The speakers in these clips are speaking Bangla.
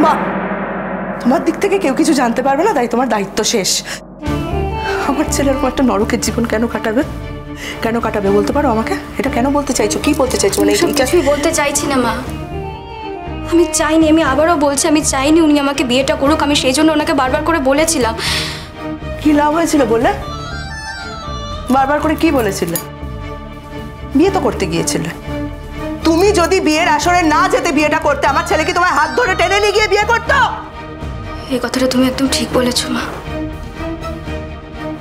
মা, তোমার দিক থেকে কেউ কিছু জানতে পারবে না, তাই তোমার দায়িত্ব শেষ। আমার ছেলের একটা নরকের জীবন কেন কাটাবে? কেন কাটাবে বলতে পারো আমাকে? এটা কেন বলতে চাইছো? কি বলতে চাইছো? মানে কিছুই বলতে চাইছি না মা, আমি চাইনি, আমি আবারও বলছি আমি চাইনি উনি আমাকে বিয়েটা করুক। আমি সেই জন্য ওনাকে বারবার করে বলেছিলাম। কি লাভ হয়েছিল বললে? বারবার করে কি বলেছিলে? বিয়ে তো করতে গিয়েছিলে। তুমি যদি বিয়ের আসরে না যেতে বিয়েটা করতে, আমার ছেলে কি তোমার হাত ধরে টেনে নিয়ে গিয়ে বিয়ে করতো? এই কথাটা তুমি একদম ঠিক বলেছো মা।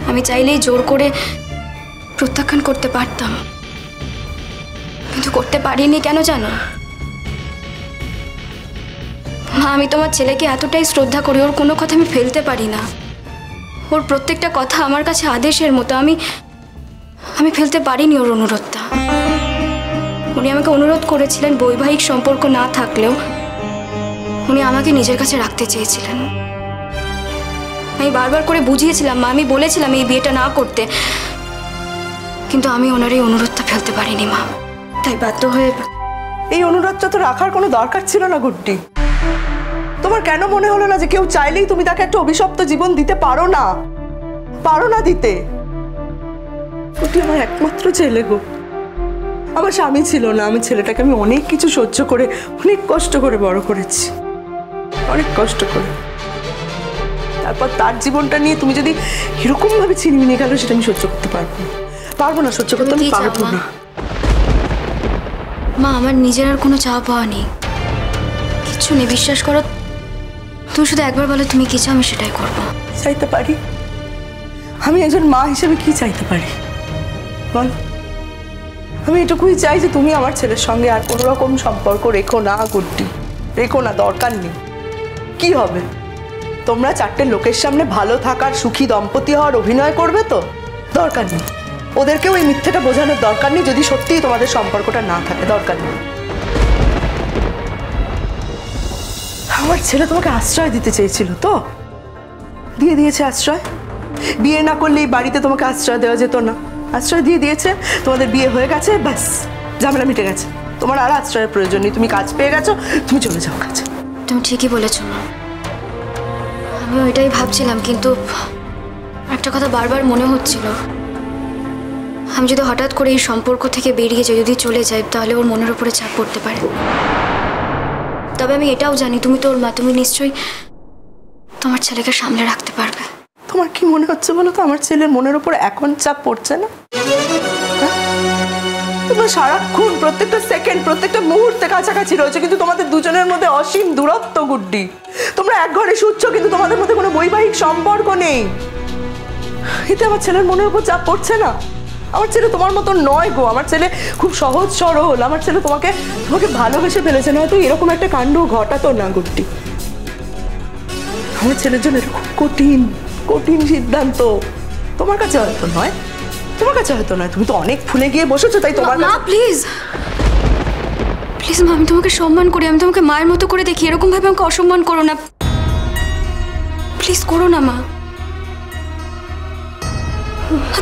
আমি চাইলেই জোর করে প্রত্যাখ্যান করতে পারতাম, কিন্তু করতে পারিনি। কেন জানো মা, আমি তোমার ছেলেকে এতটাই শ্রদ্ধা করি, ওর কোনো কথা আমি ফেলতে পারি না। ওর প্রত্যেকটা কথা আমার কাছে আদেশের মতো। আমি ফেলতে পারিনি ওর অনুরোধটা। উনি আমাকে অনুরোধ করেছিলেন বৈবাহিক সম্পর্ক না থাকলেও উনি আমাকে নিজের কাছে রাখতে চেয়েছিলেন। আমি বারবার করে বুঝিয়েছিলাম মা, আমি বলেছিলাম এই বিয়েটা না করতে, কিন্তু আমি ওনার এই অনুরোধটা ফেলতে পারিনি মা। তাই বাধ্য হয়ে এই অনুরোধটা তো রাখার কোনো দরকার ছিল না গুড্ডি। তোমার কেন মনে হলো না যে কেউ চাইলেই তুমি তাকে একটা অভিশপ্ত জীবন দিতে পারো না? পারো না দিতে? গুড্ডি আমার একমাত্র ছেলে গো। আমার স্বামী ছিল না, আমি ছেলেটাকে আমি অনেক কিছু সহ্য করে অনেক কষ্ট করে বড় করেছি, অনেক কষ্ট করে। তারপর তার জীবনটা নিয়ে তুমি যদি এরকম ভাবে ছিনিমিনি গেল, সেটা আমি সহ্য করতে পারবো না। পারবো না, সহ্য করতে আমি পারবো না মা। আমার নিজের আর কোনো চাওয়া পাওয়া নেই, কিচ্ছু নেই, বিশ্বাস করো। তুমি শুধু একবার বলো তুমি কি চাও, আমি সেটাই করবো। চাইতে পারি? আমি একজন মা হিসেবে কি চাইতে পারি বল? আমি এটুকুই চাই যে তুমি আমার ছেলের সঙ্গে আর কোনো রকম সম্পর্ক রেখো না গুড্ডি, রেখো না, দরকার নেই। কি হবে? তোমরা চারটে লোকের সামনে ভালো থাকার সুখী দম্পতি হওয়ার অভিনয় করবে তো? দরকার নেই। ওদেরকেও এই মিথ্যেটা বোঝানোর দরকার নেই যদি সত্যিই তোমাদের সম্পর্কটা না থাকে, দরকার নেই। আমার ছেলে তোমাকে আশ্রয় দিতে চেয়েছিল তো, দিয়ে দিয়েছে আশ্রয়। বিয়ে না করলে এই বাড়িতে তোমাকে আশ্রয় দেওয়া যেত না, আশ্রয় দিয়ে দিয়েছে। তোমাদের বিয়ে হয়ে গেছে, ব্যাস, ঝামেলা মিটে গেছে। তোমার আর আশ্রয়ের প্রয়োজন নেই, তুমি কাজ পেয়ে গেছো, তুমি চলে যাও কাজে। তুমি ঠিকই বলেছো মা, আমি ওইটাই ভাবছিলাম, কিন্তু একটা কথা বারবার মনে হচ্ছিল, আমি যদি হঠাৎ করে এই সম্পর্ক থেকে বেরিয়ে যাই, যদি চলে যাই, তাহলে ওর মনের উপরে চাপ পড়তে পারে। তবে আমি এটাও জানি তুমি তো ওর মা, তুমি নিশ্চয়ই তোমার ছেলেকে সামলে রাখতে পারবে। তোমার কি মনে হচ্ছে বলো তো আমার ছেলের মনের উপর এখন চাপ পড়ছে না? তোমরা সারাক্ষণ প্রত্যেকটা সেকেন্ড প্রত্যেকটা মুহূর্তে কাছাকাছি রয়েছে, কিন্তু তোমাদের দুজনের মধ্যে অসীম দূরত্ব গুড্ডি। তোমরা এক ঘরে শুচ্ছ, কিন্তু তোমাদের মধ্যে কোনো বৈবাহিক সম্পর্ক নেই। এতে আমার ছেলের মনের উপর চাপ পড়ছে না? আমার ছেলে তোমার মতো নয় গো, আমার ছেলে খুব সহজ সরল। আমার ছেলে তোমাকে ভালোবেসে ফেলেছে, নয়তো এরকম একটা কাণ্ড ঘটাতো না গুড্ডি। আমার ছেলের জন্য এটা খুব কঠিন কঠিন সিদ্ধান্ত। তোমার কাছে হয়তো নয়, তোমার কাছে হয়তো নয়, তুমি তো অনেক ফুলে গিয়ে বসেছো, তাই তোমার মা প্লিজ প্লিজ মা, আমি তোমাকে সম্মান করি, আমি তোমাকে মায়ের মতো করে দেখি, এরকম ভাবে আমাকে অসম্মান করো না, প্লিজ করো না মা।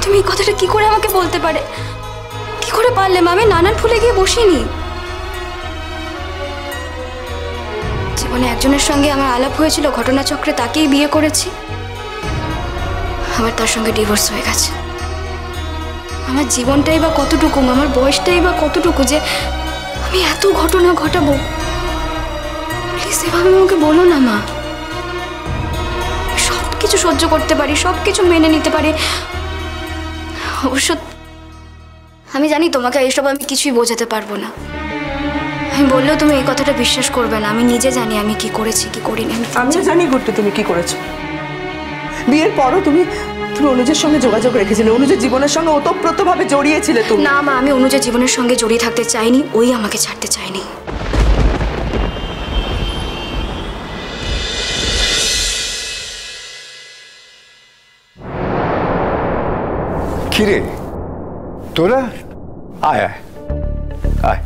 তুমি এই কথাটা কি করে আমাকে বলতে পারে, কি করে পারলে মা? আমি নানান ফুলে গিয়ে বসিনি। জীবনে একজনের সঙ্গে আমার আলাপ হয়েছিল ঘটনাচক্রে, তাকেই বিয়ে করেছি, আবার তার সঙ্গে ডিভোর্স হয়ে গেছে। আমার জীবনটাই বা কতটুকু, আমার বয়সটাই বা কতটুকু যে আমি এত ঘটনা ঘটাবো? প্লিজ এভাবে আমাকে বলো না মা। সব কিছু সহ্য করতে পারি, সব কিছু মেনে নিতে পারি, অবশ্য আমি জানি তোমাকে এইসব আমি কিছুই বোঝাতে পারবো না। আমি বললেও তুমি এই কথাটা বিশ্বাস করবে না। আমি নিজে জানি আমি কি করেছি কি করিনি। আমি জানি গুড্ডি তুমি কি করেছো। বিয়ের পরও তুমি অনুজের সঙ্গে যোগাযোগ রেখেছিলে, অনুজের জীবনের সঙ্গে ওতপ্রোতভাবে জড়িয়েছিলে তুমি। না মা, আমি অনুজের জীবনের সঙ্গে জড়িয়ে থাকতে চাইনি, ওই আমাকে ছাড়তে চাইনি। কিরে তোরা আয় আয় আয়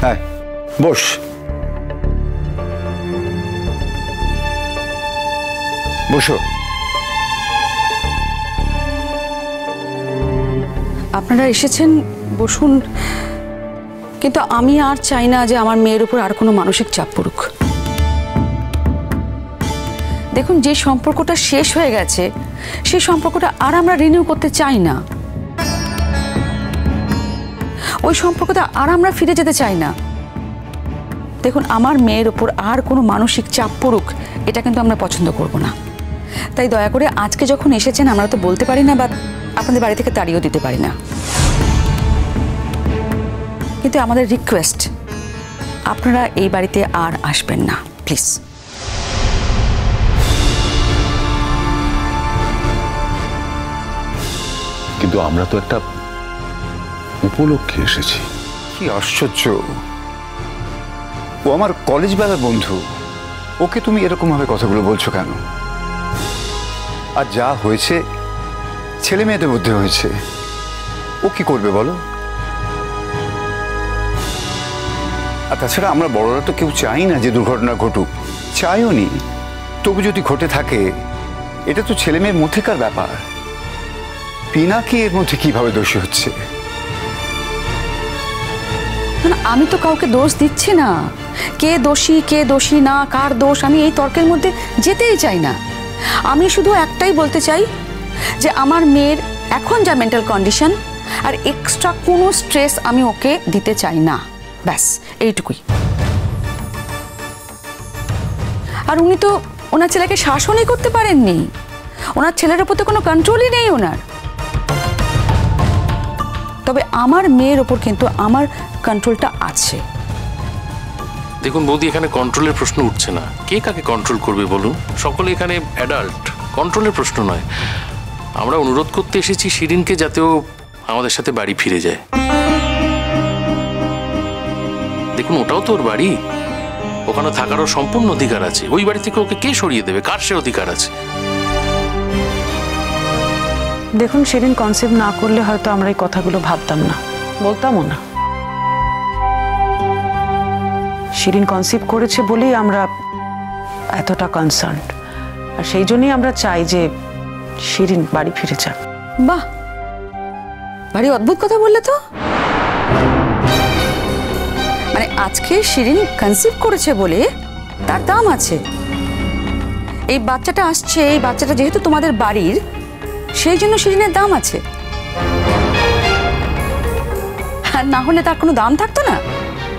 আয় বস। বসো। আপনারা এসেছেন, বসুন। কিন্তু আমি আর চাই না যে আমার মেয়ের উপর আর কোনো মানসিক চাপ পড়ুক। দেখুন, যে সম্পর্কটা শেষ হয়ে গেছে সেই সম্পর্কটা আর আমরা রিনিউ করতে চাই না। ওই সম্পর্কটা আর আমরা ফিরে যেতে চাই না। দেখুন, আমার মেয়ের ওপর আর কোনো মানসিক চাপ পড়ুক এটা কিন্তু আমরা পছন্দ করব না। তাই দয়া করে আজকে যখন এসেছেন আমরা তো বলতে পারি না বা আপনাদের বাড়ি থেকে তাড়িয়েও দিতে পারি না, কিন্তু আমাদের রিকোয়েস্ট আপনারা এই বাড়িতে আর আসবেন না প্লিজ। কিন্তু আমরা তো একটা উপলক্ষে এসেছি। কি আশ্চর্য, ও আমার কলেজ বেলার বন্ধু, ওকে তুমি এরকম ভাবে কথাগুলো বলছো কেন? আর যা হয়েছে ছেলে মেয়েদের মধ্যে হয়েছে, ও কি করবে বলো? আর তাছাড়া আমরা বড়রা তো কেউ চাই না যে দুর্ঘটনা ঘটুক, চাইও নি। তবু যদি ঘটে থাকে এটা তো ছেলে মেয়ের মধ্যেকার ব্যাপার। পিনাকি এর মধ্যে কিভাবে দোষী হচ্ছে? আমি তো কাউকে দোষ দিচ্ছি না। কে দোষী না, কার দোষ, আমি এই তর্কের মধ্যে যেতেই চাই না। আমি শুধু একটাই বলতে চাই যে আমার মেয়ের এখন যা মেন্টাল কন্ডিশন, আর এক্সট্রা কোনো স্ট্রেস আমি ওকে দিতে চাই না, ব্যাস এইটুকুই। আর উনি তো ওনার ছেলেকে শাসনই করতে পারেননি, ওনার ছেলের উপর তো কোনো কন্ট্রোলই নেই ওনার। তবে আমার মেয়ের ওপর কিন্তু আমার কন্ট্রোলটা আছে। দেখুন বৌদি, এখানে কন্ট্রোলের প্রশ্ন উঠছে না। কে কাকে কন্ট্রোল করবে বলুন? সকলে এখানে অ্যাডাল্ট, কন্ট্রোলের প্রশ্ন নয়। আমরা অনুরোধ করতে এসেছি শিরিনকে যাতেও আমাদের সাথে বাড়ি ফিরে যায়। দেখুন, ওটাও তো ওর বাড়ি, ওখানে থাকারও সম্পূর্ণ অধিকার আছে। ওই বাড়ি থেকে ওকে কে সরিয়ে দেবে? কার সে অধিকার আছে? দেখুন, শিরিন কনসেপ্ট না করলে হয়তো আমরা এই কথাগুলো ভাবতাম না, বলতামও না। শিরিন কনসেপ্ট করেছে বলেই আমরা এতটা কনসার্ন, আর সেই জন্যই আমরা চাই যে শিরিন বাড়ি ফিরে যাক। বাহ, ভারী অদ্ভুত কথা বললে তো। মানে আজকে শিরিন কনসিভ করেছে বলে তার দাম আছে। এই বাচ্চাটা আসছে, এই বাচ্চাটা যেহেতু তোমাদের বাড়ির, সেই জন্য শিরিনের দাম আছে। আর না হলে তার কোনো দাম থাকতো না।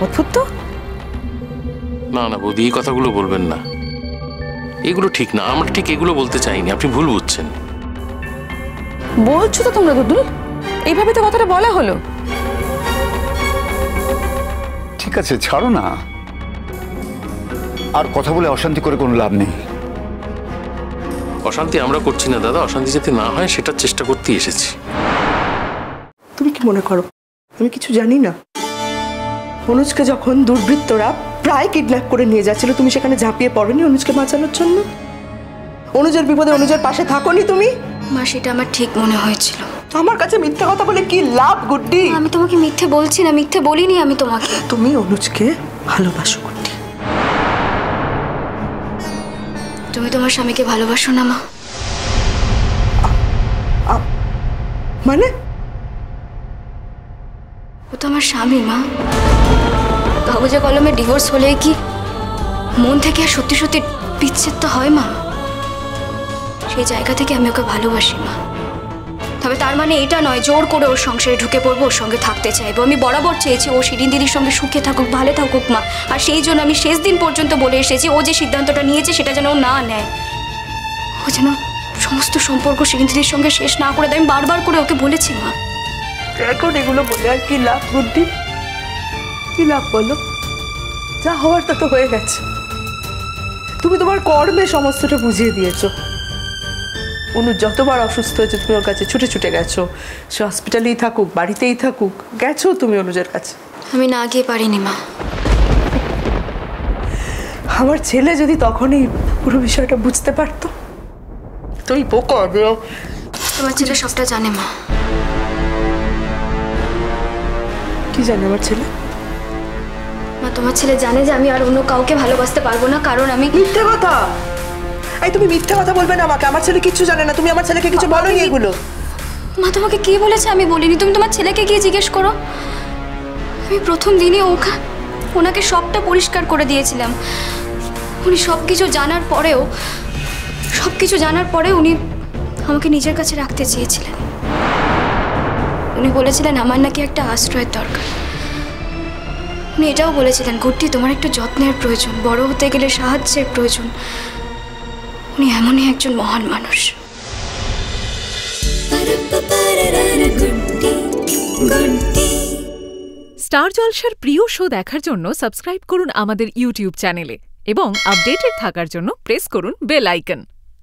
অদ্ভুত তো। না না বৌদি, এই কথাগুলো বলবেন না, এগুলো ঠিক না। আমরা ঠিক এগুলো বলতে চাইনি, আপনি ভুল বুঝছেন। বলছো তো তোমরা দুদুল, এইভাবে তো কথাটা বলা হলো। ঠিক আছে, ছাড়ো না, আর কথা বলে অশান্তি করে কোনো লাভ নেই। অশান্তি আমরা করছি না দাদা, অশান্তি যাতে না হয় সেটার চেষ্টা করতে এসেছি। তুমি কি মনে করো আমি কিছু জানি না? অনুজকে যখন দুর্বৃত্তরা প্রায় কিডন্যাপ করে নিয়ে যাচ্ছিল, তুমি সেখানে ঝাঁপিয়ে পড়োনি অনুজকে বাঁচানোর জন্য? অনুজের বিপদে অনুজের পাশে থাকোনি তুমি? মা, সেটা আমার ঠিক মনে হয়েছিল। আমার কাছে মিথ্যা কথা বলে কি লাভ গুড্ডি? আমি তোমাকে মিথ্যে বলছি না, মিথ্যে বলিনি আমি তোমাকে। তুমি অনুজকে ভালোবাসো গুড্ডি। তুমি তোমার স্বামীকে ভালোবাসো না মা? মানে? ও তো আমার স্বামী মা। কাগজে কলমে ডিভোর্স হলে কি মন থেকে আর সত্যি সত্যি বিচ্ছেদ তো হয় মা? সেই জায়গা থেকে আমি ওকে ভালোবাসি মা। তবে তার মানে এটা নয় জোর করে ওর সংসারে ঢুকে পড়বো, ওর সঙ্গে থাকতে চাইবো। আমি বরাবর চেয়েছি ও শিরিন দিদির সঙ্গে সুখে থাকুক, ভালো থাকুক মা। আর সেই জন্য আমি শেষ দিন পর্যন্ত বলে এসেছি ও যে সিদ্ধান্তটা নিয়েছে সেটা যেন ও না নেয়। ও যেন সমস্ত সম্পর্ক শিরিন দিদির সঙ্গে শেষ না করে দেয়। আমি বারবার করে ওকে বলেছি মা। এখন এগুলো বলে আর কি লাভ গুড্ডি? কি লাভ বলো? যা হওয়ার তা তো হয়ে গেছে। তুমি তোমার কর্মে সমস্তটা বুঝিয়ে দিয়েছো। অনুজ যতবার অসুস্থ হয়েছে তুমি ওর কাছে ছুটে ছুটে গেছো। সে হসপিটালেই থাকুক, বাড়িতেই থাকুক, গেছো তুমি অনুজের কাছে। আমি না গিয়ে পারিনি মা। আমার ছেলে যদি তখনই পুরো বিষয়টা বুঝতে পারতো। তুই বোকা। তোমার ছেলে সবটা জানে মা। কি জানে আমার ছেলে? মা, তোমার ছেলে জানে যে আমি আর অন্য কাউকে ভালোবাসতে পারবো না, কারণ আমি। মিথ্যে কথা। এই তুমি মিথ্যে কথা বলবে না আমাকে। আমার ছেলে কিচ্ছু জানে না। তুমি আমার ছেলেকে কিছু বলোনি এগুলো। মা, তোমাকে কে বলেছে আমি বলিনি? তুমি তোমার ছেলেকে গিয়ে জিজ্ঞেস করো। আমি প্রথম দিনই ওনাকে সবটা পরিষ্কার করে দিয়েছিলাম। উনি সব কিছু জানার পরেও সব কিছু জানার পরে উনি আমাকে নিজের কাছে রাখতে চেয়েছিলেন। উনি বলেছিলেন আমার নাকি একটা আশ্রয়ের দরকার। উনি এটাও বলেছিলেন গুড্ডি তোমার একটু যত্নের প্রয়োজন, বড় হতে গেলে সাহায্যের প্রয়োজন। উনি এমনই একজন মহান মানুষ। স্টার জলসার প্রিয় শো দেখার জন্য সাবস্ক্রাইব করুন আমাদের ইউটিউব চ্যানেলে এবং আপডেটেড থাকার জন্য প্রেস করুন বেল আইকন।